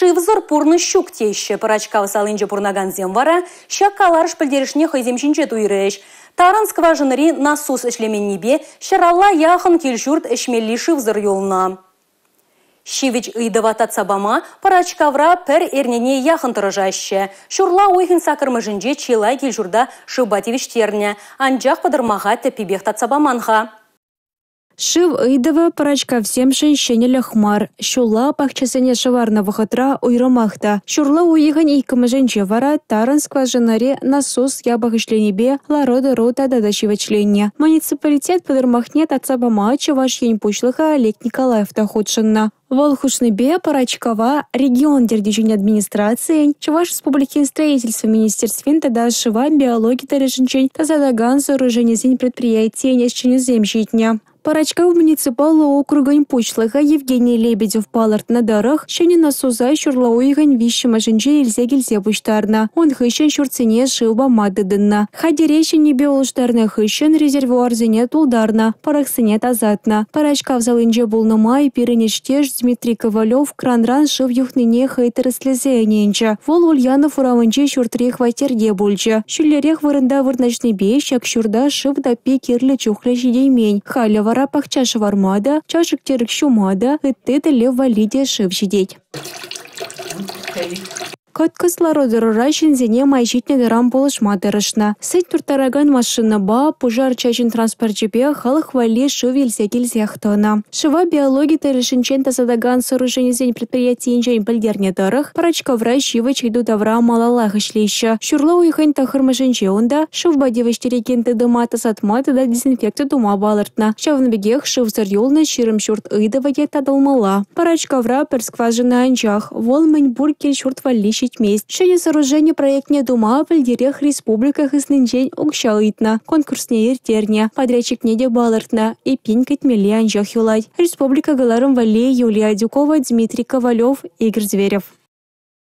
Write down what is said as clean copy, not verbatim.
Шивзор пурны щук тещі. Парачкав салынче пурнаган земвара, щаккаларыш пілдерішне хойземшінче туйреш. Таран скважынри насус ішлеменнебе, щаралла яхын келшурт ішмелли шивзор юлна. Шивич ыйдыва татсабама парачкавра пер эрнене яхын тұрыжаще. Шурла уйхын сакырмыжынже чилай келшурда шыбатевич терне. Анжақ падырмаға тепебех татсабаманха. Шив ыйдыва парачка всем шенщенелі хмар. Шула пахчасене шыварна вахатра уйрымахта. Шурла уйган иккімыжынче вара таран скважынаре насос ябах ишленебе ларода рота дадачивачленне. Муниципалитет падырмахне татсабама чаваш ень пучлыха Олег Николаев тахудшынна. Волхушныбе парачкава регион дердичень администрации, Чуваш республики строительства министерствен тада шива биологии тареженчень тазадаган сооружение предприятия несченеземщитня. Парачкав муниципалу округань пучлыха Евгений Лебедев паларт на дарах, щени насузай шурла уйгань вище маженже ильзе гильзе пуштарна. Он хыщен шурцене шилба мадыдынна. Хадерещен небе улштарна хыщен резервуар зене тулдарна, парахсене тазатна. Парачкав залынже булныма и пирынештеж Дмитрий Ковалев кранран шив юхныне хейтер слезененче. Вол Ульянов уравынче шуртре хватерге бульче. Шулерех вырында вырначный бещак шурда шив да пе кирле чухля жидеймень. Халя вара пахча шавармада, чашек терек шумада, это лев валидия шив жидеть. Кот кислорода руращин зене майчитне дырам полышма дырышна. Сеть туртараган машина ба, пужар чачин транспортчепе халых вали шив ильзе кильзяхтона. Шива биологии тарышинчен тазадаган сооружение зень предприятий инжень пальдерне дырых, парачка врай шива чайду тавра малалах ишлища. Шурла уйхань тахырмышинче онда, шив бадевыш терекенты дыма тасатматы да дезинфекцию дума балыртна. Шавнбегех шив зарюлна ширым шурт ыдываге тадалмала. Парачка вра перскважина анчах, вол мэньбур кель шурт валищ месть. Шене сооружение проектне дума в лидерах республиках иснынчень угщалытна. Конкурсне иртерне. Подрядчик неде балыртна. И пенькать мели анжах юлать. Республика галарым вале Юлия Дюкова, Дмитрий Ковалев, Игорь Зверев.